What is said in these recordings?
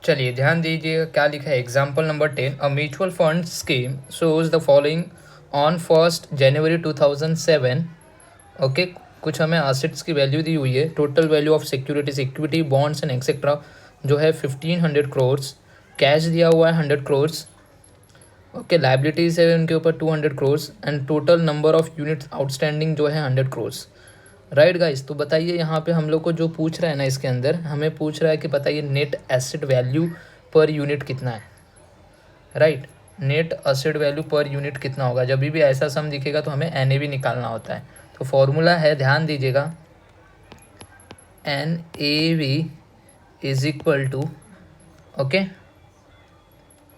चलिए ध्यान दीजिएगा क्या लिखा है। Example number 10, a mutual fund scheme shows the following on 1 January 2007। Okay, कुछ हमें असेट्स की वैल्यू दी हुई है। Total value of securities, equity, bonds and etcetera जो है 1500 करोर्स। कैश दिया हुआ है 100 करोर्स। ओके, लाइबिलिटीज है उनके ऊपर 200 crores and total number of units outstanding जो है 100 करोर्स। राइट गाइस, तो बताइए यहाँ पे हम लोग को जो पूछ रहा है ना, इसके अंदर हमें पूछ रहा है कि बताइए net asset value per unit कितना है। Right, net asset value per unit कितना होगा। जब भी ऐसा सम दिखेगा तो हमें NAV निकालना होता है। तो फॉर्मूला है, ध्यान दीजिएगा, NAV is equal to, okay,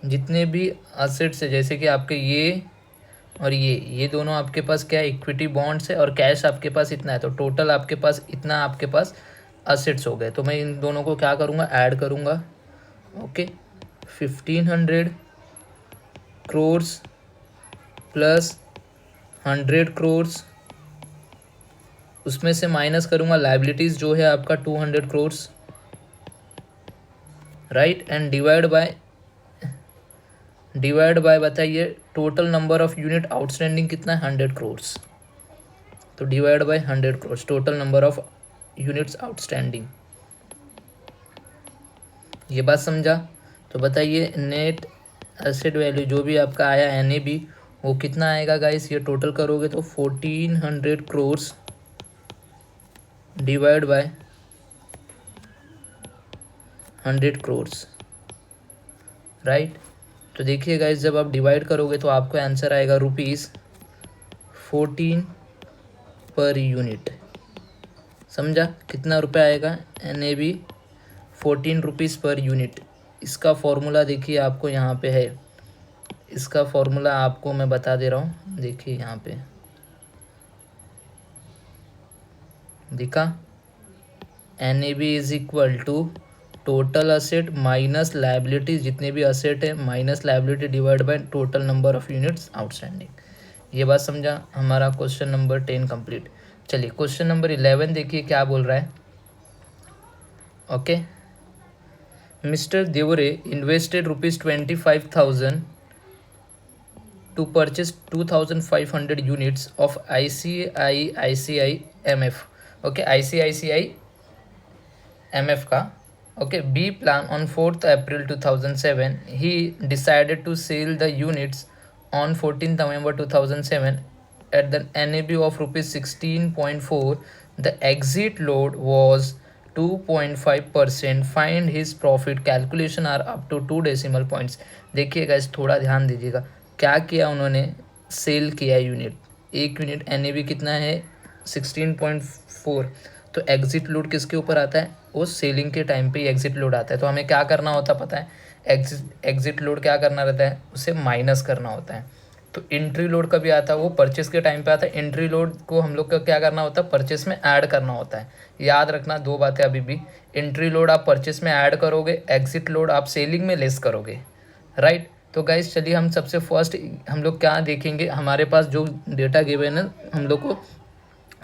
जितने भी असेट्स है जैसे कि आपके ये और ये दोनों आपके पास क्या है, इक्विटी बॉन्ड्स है, और कैश आपके पास इतना है। तो टोटल आपके पास इतना आपके पास असेट्स हो गए। तो मैं इन दोनों को क्या करूँगा, ऐड करूँगा। ओके, 1500 करोर्स प्लस 100 करोर्स, उसमें से माइनस करूँगा लाइबिलिटीज़ जो है आपका 200 crores. Right, and divide by बताइए total number of unit outstanding कितना है, 100 करोर्स। तो divide by 100 crores, total number of units outstanding. ये बात समझा। तो बताइए नेट एसेट वैल्यू जो भी आपका आया NAV वो कितना आएगा गाइस। ये टोटल करोगे तो 1400 crores divide by 100 crores. Right, तो देखिए गाइस, जब आप डिवाइड करोगे तो आपको आंसर आएगा ₹14 पर यूनिट। समझा, कितना रुपये आएगा, NAV 14 रुपीज़ पर यूनिट। इसका फॉर्मूला देखिए आपको यहाँ पे है। इसका फॉर्मूला आपको मैं बता दे रहा हूँ, देखिए यहाँ पे दिखा, NAV is equal to total asset minus liability, जितने भी असेट है minus liability divide by total number of units outstanding. ये बात समझा। हमारा क्वेश्चन नंबर 10 कंप्लीट। चलिए क्वेश्चन नंबर 11 देखिए क्या बोल रहा है। Okay, mister Devare invested ₹25,000 to purchase 2,500 units of ICICI MF। Okay, ICICI MF का okay B plan on 4th April 2007। He decided to sell the units on 14th November 2007 at the NAV of ₹16.4। The exit load was 2.5%। Find his profit। Calculation are up to 2 decimal points। देखिएगा इस, थोड़ा ध्यान दीजिएगा क्या किया उन्होंने, cell किया unit. एक यूनिट NAV कितना है, 16.4। तो एग्जिट लोड किसके ऊपर आता है, वो सेलिंग के टाइम पे एग्जिट लोड आता है। तो हमें क्या करना होता है पता है, एग्जिट लोड क्या करना रहता है, उसे माइनस करना होता है। तो एंट्री लोड कभी आता है, वो परचेस के टाइम पे आता है। एंट्री लोड को हम लोग का क्या करना होता है, परचेस में ऐड करना होता है। याद रखना दो बातें अभी भी, एंट्री लोड आप परचेस में ऐड करोगे, एग्जिट लोड आप सेलिंग में लेस करोगे। राइट, तो गाइस चलिए हम सबसे फर्स्ट हम लोग क्या देखेंगे, हमारे पास जो डेटा गिवन है हम लोग को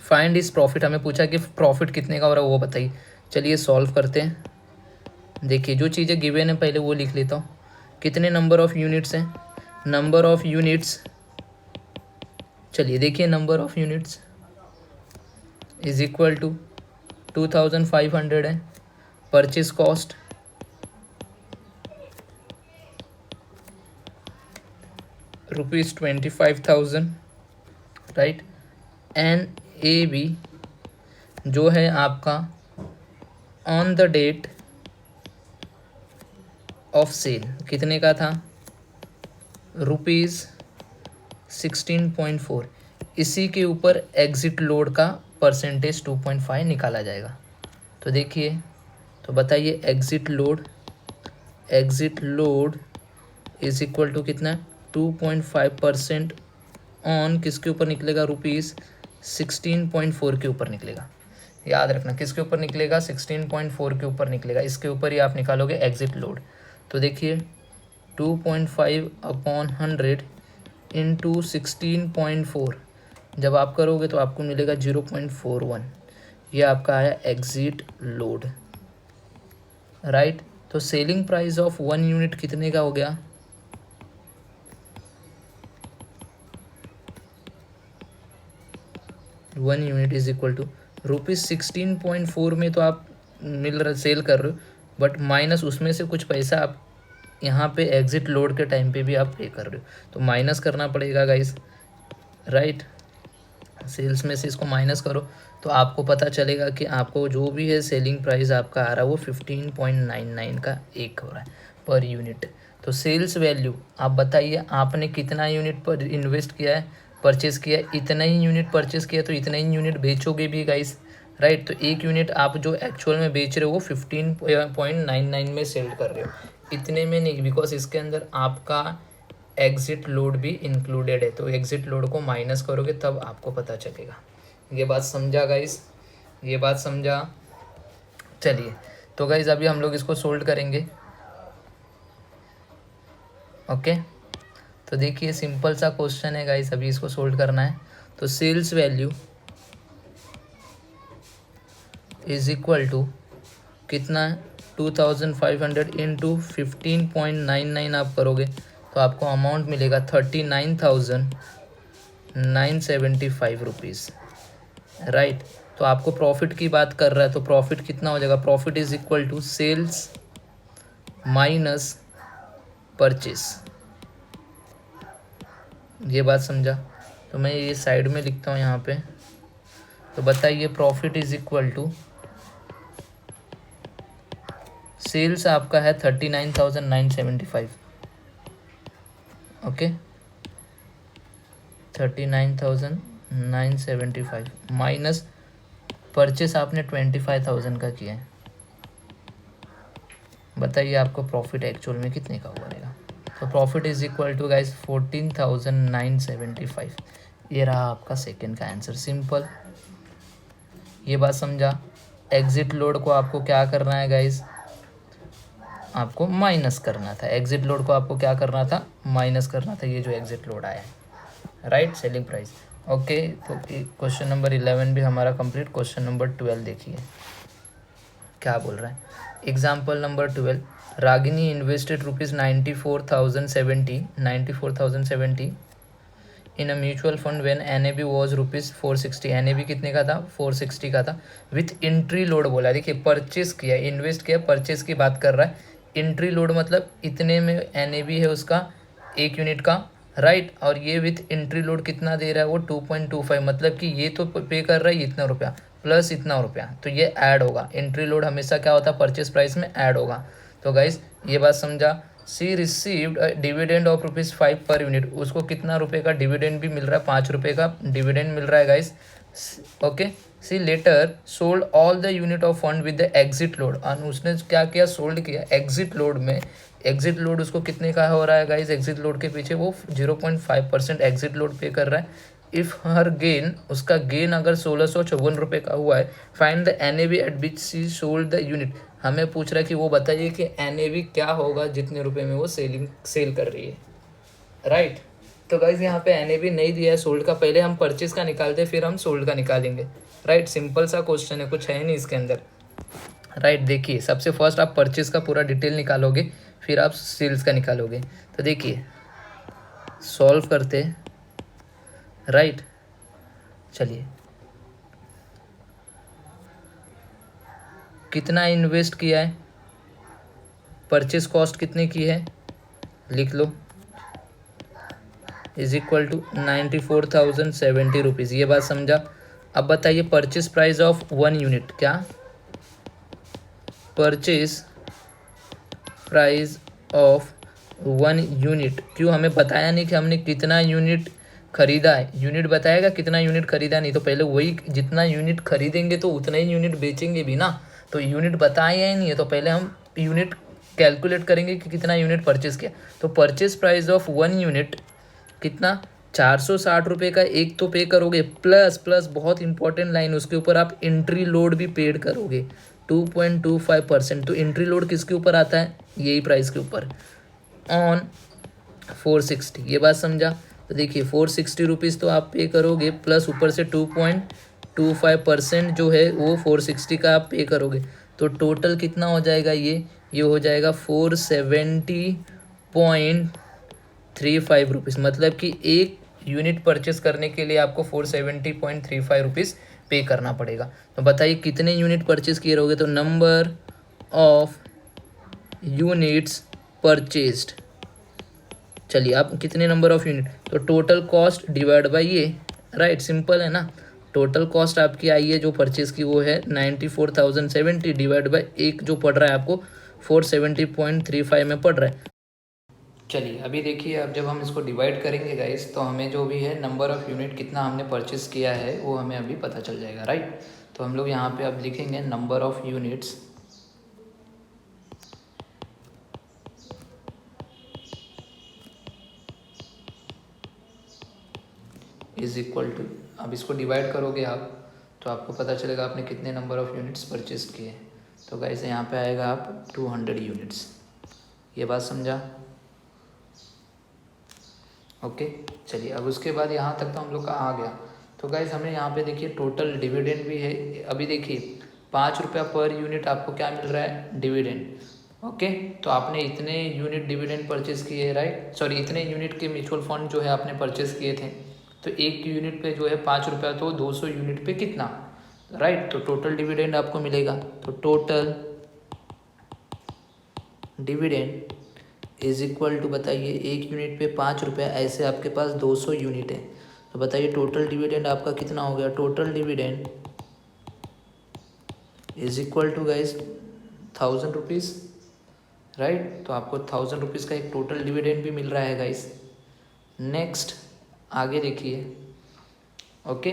फाइंड इस प्रॉफिट, हमें पूछा कि प्रॉफिट कितने का हो रहा है वो बताइए। चलिए सॉल्व करते हैं। देखिए जो चीज़ें गिवन है पहले वो लिख लेता हूँ। कितने नंबर ऑफ़ यूनिट्स हैं, नंबर ऑफ़ यूनिट्स, चलिए देखिए number of units is equal to 2,500 है। Purchase cost ₹25,000। राइट, NAV जो है आपका on the date of sale कितने का था, ₹16.4। इसी के ऊपर एग्जिट लोड का परसेंटेज 2.5 निकाला जाएगा। तो देखिए, तो बताइए exit load is equal to कितना, 2.5% ऑन किसके ऊपर निकलेगा, ₹16.4 के ऊपर निकलेगा। याद रखना किसके ऊपर निकलेगा, 16.4 के ऊपर निकलेगा। इसके ऊपर ही आप निकालोगे एग्जिट लोड। तो देखिए 2.5 अपॉन 100 इंटू 16.4 जब आप करोगे तो आपको मिलेगा 0.41। ये आपका आया एग्जिट लोड। राइट, तो सेलिंग प्राइस ऑफ 1 यूनिट कितने का हो गया? One unit is equal to ₹16.4 में तो आप सेल कर रहे हो, बट माइनस उसमें से कुछ पैसा आप यहाँ पे एग्जिट लोड के टाइम पे भी आप पे कर रहे हो, तो माइनस करना पड़ेगा गाइस, राइट। सेल्स में से इसको माइनस करो तो आपको पता चलेगा कि आपको जो भी है सेलिंग प्राइस आपका आ रहा है वो 15.99 का एक हो रहा है पर यूनिट। तो सेल्स वैल्यू आप बताइए, आपने कितना यूनिट पर इन्वेस्ट किया है, परचेस किया है, इतना ही यूनिट परचेस किया तो इतना ही यूनिट बेचोगे भी गाइस, राइट। तो एक यूनिट आप जो एक्चुअल में बेच रहे हो वो 15.99 में सेल कर रहे हो, इतने में नहीं, बिकॉज इसके अंदर आपका एग्जिट लोड भी इंक्लूडेड है। तो एग्जिट लोड को माइनस करोगे तब आपको पता चलेगा। ये बात समझा गाइस? ये बात समझा? चलिए, तो गाइस अभी हम लोग इसको सोल्व करेंगे। ओके, तो देखिए सिंपल सा क्वेश्चन है गाइस, अभी इसको सोल्व करना है। तो sales value is equal to कितना, 2500 इंटू 15.99 आप करोगे तो आपको अमाउंट मिलेगा 39,975 रुपीज़, राइट। तो आपको प्रॉफिट की बात कर रहा है, तो प्रॉफिट कितना हो जाएगा? Profit is equal to sales minus purchase. ये बात समझा? तो मैं ये साइड में लिखता हूँ यहाँ पे। तो बताइए, profit is equal to sales आपका है 39,975, ओके, 39,975 माइनस परचेस आपने 25,000 का किया है। बताइए आपको प्रॉफिट एक्चुअल में कितने का बनेगा? तो profit is equal to guys 14,975। ये रहा आपका सेकंड का आंसर, सिंपल। ये बात समझा? एग्जिट लोड को आपको क्या करना है गाइस? आपको माइनस करना था। एग्जिट लोड को आपको क्या करना था? माइनस करना था। ये जो एग्जिट लोड आया है, राइट, सेलिंग प्राइस। ओके, तो क्वेश्चन नंबर 11 भी हमारा कंप्लीट। क्वेश्चन नंबर 12 देखिए क्या बोल रहा है। Example number 12, Ragini invested ₹94,070 in a mutual fund when NAV was ₹460। NAV कितने का था? 460 का था। विथ एंट्री लोड बोला, देखिए परचेस किया, इन्वेस्ट किया, परचेस की बात कर रहा है। एंट्री लोड मतलब इतने में NAV है उसका एक यूनिट का, राइट। और ये विथ एंट्री लोड कितना दे रहा है? वो 2.25, मतलब कि ये तो पे कर रहा है इतना रुपया प्लस इतना रुपया, तो ये ऐड होगा। एंट्री लोड हमेशा क्या होता है? परचेस प्राइस में ऐड होगा। तो गाइस ये बात समझा? सी received dividend of ₹5 per unit, उसको कितना रुपए का डिविडेंड भी मिल रहा है? 5 रुपये का डिविडेंड मिल रहा है guys, okay. She letter sold all the unit of fund with the exit load, और उसने क्या किया? सोल्ड किया एग्जिट लोड में। एग्जिट लोड उसको कितने का हो रहा है गाइस? एग्जिट लोड के पीछे वो 0.5% एग्जिट लोड पे कर रहा है। इफ़ हर गेन, उसका गेन अगर 1654 रुपये का हुआ है, find the NAV at which she sold the unit. हमें पूछ रहा है कि वो बताइए कि NAV क्या होगा जितने रुपए में वो सेल कर रही है, राइट। तो गाइज यहाँ पे NAV नहीं दिया है सोल्ड का, पहले हम परचेज का निकालते फिर हम सोल्ड का निकालेंगे, राइट। सिंपल सा क्वेश्चन है, कुछ है नहीं इसके अंदर, राइट। देखिए सबसे फर्स्ट आप परचेज का पूरा डिटेल निकालोगे, फिर आप सेल्स का निकालोगे। तो देखिए सॉल्व करते, राइट। चलिए, कितना इन्वेस्ट किया है, परचेज कॉस्ट कितने की है, लिख लो, इज इक्वल टू 94,070 रुपीज़। ये बात समझा? अब बताइए परचेज प्राइस ऑफ 1 यूनिट, क्या परचेज प्राइस ऑफ 1 यूनिट, क्यों हमें बताया नहीं कि हमने कितना यूनिट खरीदा है? यूनिट बताएगा कितना यूनिट खरीदा, नहीं तो पहले वही जितना यूनिट खरीदेंगे तो उतना ही यूनिट बेचेंगे भी ना। तो यूनिट बताया ही नहीं है तो पहले हम यूनिट कैलकुलेट करेंगे कि कितना यूनिट परचेज किया। तो परचेज प्राइस ऑफ 1 यूनिट कितना? 460 रुपये का एक तो पे करोगे, प्लस प्लस बहुत इंपॉर्टेंट लाइन, उसके ऊपर आप एंट्री लोड भी पेड करोगे 2.25%। तो एंट्री लोड किसके ऊपर आता है? यही प्राइस के ऊपर, ऑन 460। ये बात समझा? तो देखिए 460 रुपीज़ तो आप पे करोगे, प्लस ऊपर से 2.25% जो है वो 460 का आप पे करोगे, तो टोटल कितना हो जाएगा? ये ये हो जाएगा 470.35 रुपीज़, मतलब कि एक यूनिट परचेस करने के लिए आपको 470.35 रुपीज़ पे करना पड़ेगा। तो बताइए कितने यूनिट परचेस किए रहोगे, तो नंबर ऑफ यूनिट्स परचेस्ड, चलिए आप कितने नंबर ऑफ यूनिट, तो टोटल कॉस्ट डिवाइड बाई ये, राइट, सिंपल है ना। टोटल कॉस्ट आपकी आई है जो परचेज की वो है 94,070 डिवाइड बाई एक जो पड़ रहा है आपको 470.35 में पड़ रहा है। चलिए अभी देखिए, अब जब हम इसको डिवाइड करेंगे गाइस, तो हमें जो भी है नंबर ऑफ़ यूनिट कितना हमने परचेस किया है वो हमें अभी पता चल जाएगा, राइट। तो हम लोग यहाँ पे अब लिखेंगे number of units is equal to, अब इसको डिवाइड करोगे आप तो आपको पता चलेगा आपने कितने नंबर ऑफ़ यूनिट्स परचेस किए हैं। तो गाइस यहाँ पे आएगा आप 200 यूनिट्स, ये बात समझा, ओके। चलिए अब उसके बाद यहाँ तक तो हम लोग का आ गया। तो गाइस हमें यहाँ पे देखिए टोटल डिविडेंड भी है, अभी देखिए 5 रुपया पर यूनिट आपको क्या मिल रहा है, डिविडेंड, ओके। तो आपने इतने यूनिट डिविडेंड परचेस किए, राइट, सॉरी इतने यूनिट के म्यूचुअल फंड जो है आपने परचेस किए थे, तो एक यूनिट पे जो है 5 रुपया, तो 200 यूनिट पे कितना, राइट। तो टोटल डिविडेंड आपको मिलेगा, तो total dividend is equal to, बताइए एक यूनिट पे 5 रुपया, ऐसे आपके पास 200 यूनिट है, तो बताइए टोटल डिविडेंड आपका कितना हो गया। Total dividend is equal to guys 1000 rupees, right. तो आपको 1000 रुपीज़ का एक टोटल डिविडेंड भी मिल रहा है गाइस। नेक्स्ट आगे देखिए, ओके,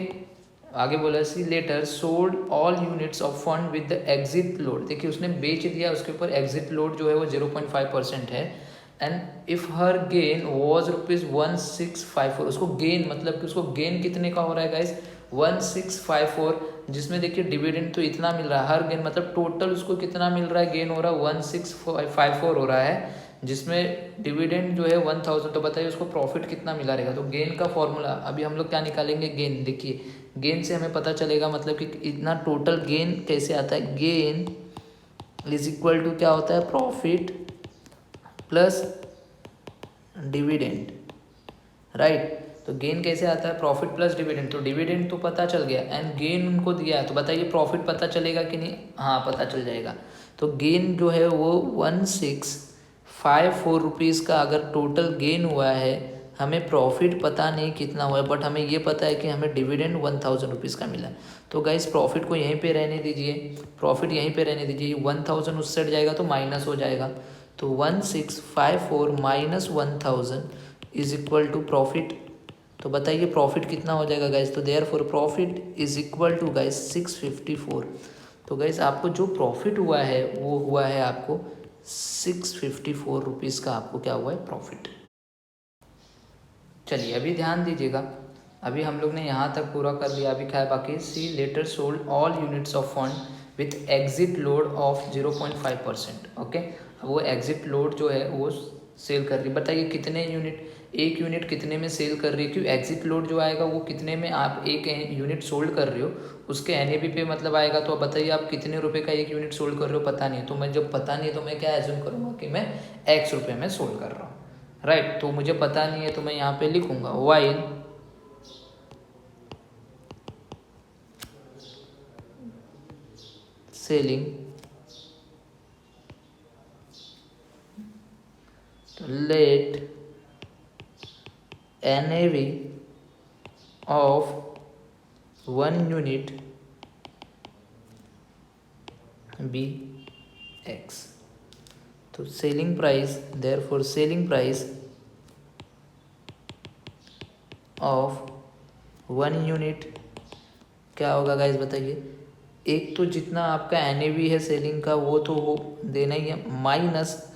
आगे बोला C letter sold all units of fund with the exit load, देखिए उसने बेच दिया, उसके ऊपर एग्जिट लोड जो है वो 0.5% है, and if her gain was ₹1654, उसको गेन मतलब कि उसको गेन कितने का हो रहा है गाइस, 1654, जिसमें देखिए डिविडेंड तो इतना मिल रहा है, हर गेन मतलब टोटल उसको कितना मिल रहा है, गेन हो रहा है 1654 हो रहा है, जिसमें डिविडेंड जो है 1000, तो बताइए उसको प्रॉफिट कितना मिला रहेगा। तो गेन का फॉर्मूला अभी हम लोग क्या निकालेंगे, गेन, देखिए गेन से हमें पता चलेगा मतलब कि इतना टोटल गेन कैसे आता है, गेन इज इक्वल टू क्या होता है, प्रॉफिट प्लस डिविडेंड, राइट। तो गेन कैसे आता है, प्रॉफिट प्लस डिविडेंड, तो डिविडेंड तो पता चल गया एंड गेन उनको दिया है, तो बताइए प्रॉफिट पता चलेगा कि नहीं, हाँ पता चल जाएगा। तो गेन जो है वो 1654 रुपीज़ का अगर टोटल गेन हुआ है, हमें प्रॉफिट पता नहीं कितना हुआ है, बट हमें ये पता है कि हमें डिविडेंड 1000 रुपीज़ का मिला। तो गाइस प्रॉफिट को यहीं पे रहने दीजिए, प्रॉफिट यहीं पे रहने दीजिए, 1000 उस साइड जाएगा तो माइनस हो जाएगा, तो 1654 minus 1000 is equal to profit. तो बताइए प्रॉफिट कितना हो जाएगा गाइस, तो therefore profit is equal to guys 654। तो गाइस आपको जो प्रॉफिट हुआ है वो हुआ है आपको 654 रुपीज़ का, आपको क्या हुआ है, प्रॉफिट। चलिए अभी ध्यान दीजिएगा, अभी हम लोग ने यहाँ तक पूरा कर लिया, अभी क्या है बाकी, C letter sold all units of fund with exit load of 0.5%, okay. अब वो एग्जिट लोड जो है वो सेल कर रही है, बताइए कितने यूनिट, एक यूनिट कितने में सेल कर रही है, क्योंकि एग्जिट लोड जो आएगा वो कितने में आप एक यूनिट सोल्ड कर रहे हो उसके एनएबी पे मतलब आएगा। तो अब बताइए आप कितने रुपए का एक यूनिट सोल्ड कर रहे हो, पता नहीं, तो मैं जब पता नहीं तो मैं क्या एज्यूम करूँगा कि मैं एक्स रुपये में सोल्ड कर रहा हूँ, राइट। तो मुझे पता नहीं है तो मैं यहाँ पे लिखूंगा वाइल सेलिंग, तो let NAV of 1 unit be X, तो selling price, therefore selling price of 1 unit क्या होगा गाइस, बताइए। एक तो जितना आपका NAV है सेलिंग का वो तो वो देना ही है, माइनस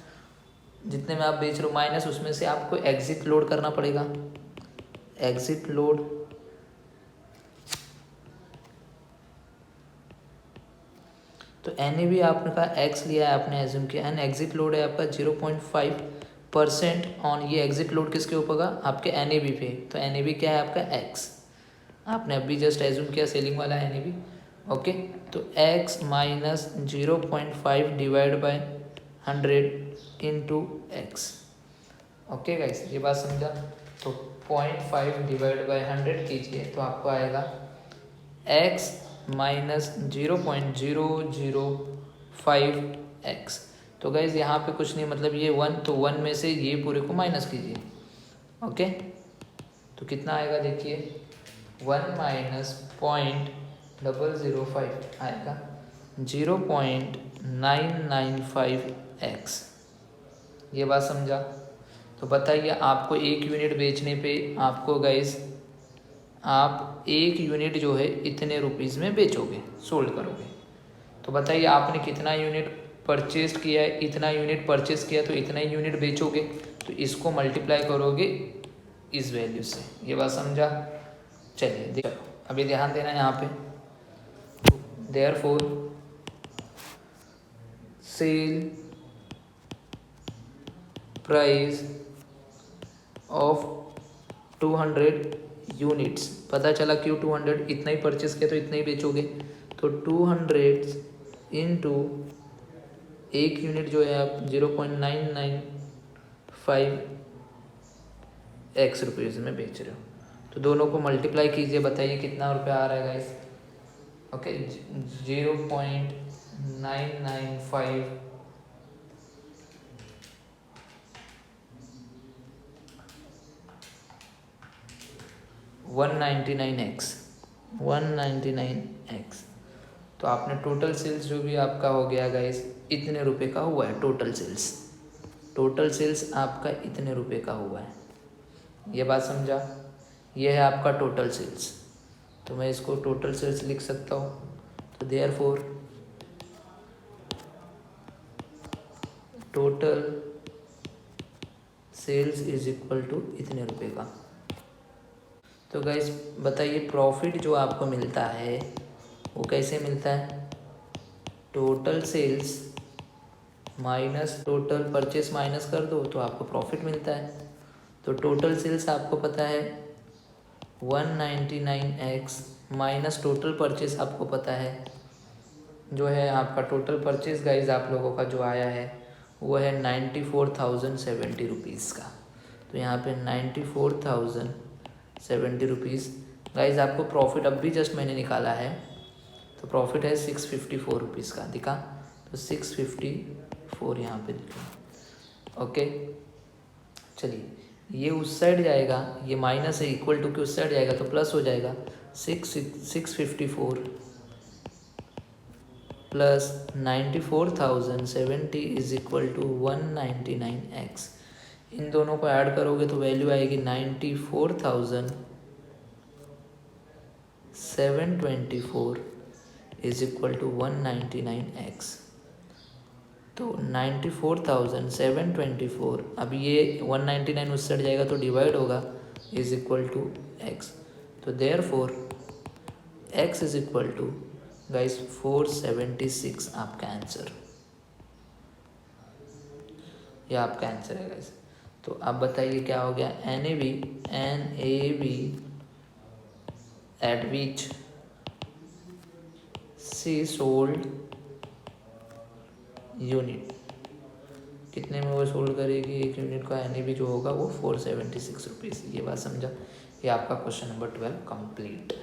जितने में आप बेच रहे हो, माइनस उसमें से आपको एग्जिट लोड करना पड़ेगा, एग्जिट लोड, तो NAV आपका एक्स लिया है, आपने एज्यूम किया, एंड एग्जिट लोड है आपका 0.5% ऑन, ये एग्जिट लोड किसके ऊपर होगा, आपके NAV पे, तो NAV क्या है आपका एक्स, आपने अभी जस्ट एज्यूम किया सेलिंग वाला NAV, ओके। तो x minus 0.5 divide by 100 into x. Okay guys, ये बात समझा। तो 0.5 डिवाइड बाई 100 कीजिए तो आपको आएगा x माइनस 0.005 एक्स। तो गाइज यहाँ पे कुछ नहीं, मतलब ये 1, तो 1 में से ये पूरे को माइनस कीजिए। ओके, तो कितना आएगा देखिए, 1 माइनस 0.005 आएगा 0.995 एक्स। ये बात समझा। तो बताइए आपको 1 यूनिट बेचने पे आपको गाइज आप 1 यूनिट जो है इतने रुपीज़ में बेचोगे, सोल्ड करोगे। तो बताइए आपने कितना यूनिट परचेज किया है, इतना यूनिट परचेज किया तो इतना ही यूनिट बेचोगे, तो इसको मल्टीप्लाई करोगे इस वैल्यू से। ये बात समझा। चलिए देखो, अभी ध्यान देना यहाँ पे। Therefore sale price of 200 units, पता चला क्यों 200, इतना ही परचेस किया तो इतना ही बेचोगे। तो 200 इंटू 1 यूनिट जो है आप 0.995 एक्स रुपीज़ में बेच रहे हो, तो दोनों को मल्टीप्लाई कीजिए, बताइए कितना रुपया आ रहा है गाइस। Okay, 0.995 199x। तो आपने टोटल सेल्स जो भी आपका हो गया गाइस, इतने रुपए का हुआ है टोटल सेल्स। टोटल सेल्स आपका इतने रुपए का हुआ है। ये बात समझा। ये है आपका टोटल सेल्स। तो मैं इसको टोटल सेल्स लिख सकता हूँ। तो therefore total sales is equal to इतने रुपए का। तो गाइस बताइए प्रॉफिट जो आपको मिलता है वो कैसे मिलता है, total sales minus total purchase minus कर दो तो आपको प्रॉफिट मिलता है। तो टोटल सेल्स आपको पता है 199x माइनस टोटल परचेस आपको पता है, जो है आपका टोटल परचेस गाइज आप लोगों का जो आया है वो है 94,070 रुपीज़ का। तो यहाँ पे 94,070 रुपीज़ गाइज आपको प्रॉफिट अब भी जस्ट मैंने निकाला है। तो प्रॉफिट है 654 रुपीज़ का, दिखा, तो 654 यहाँ पे दिखा। ओके, चलिए ये उस साइड जाएगा, ये माइनस है इक्वल टू के उस साइड जाएगा तो प्लस हो जाएगा। 654 plus 94,070 is equal to 199x। इन दोनों को ऐड करोगे तो वैल्यू आएगी 94,724 इज इक्वल टू 199x। तो 94,724, अब ये 199 उस साइड जाएगा तो डिवाइड होगा, इज इक्वल टू x। तो therefore x is equal to guys 476 आपका आंसर, ये आपका आंसर है गाइस। तो अब बताइए क्या हो गया, NAV at which she sold unit, कितने में वो सोल्ड करेगी 1 यूनिट का, NAV जो होगा वो 476 रुपीज़। ये बात समझा। ये आपका क्वेश्चन नंबर 12 कंप्लीट।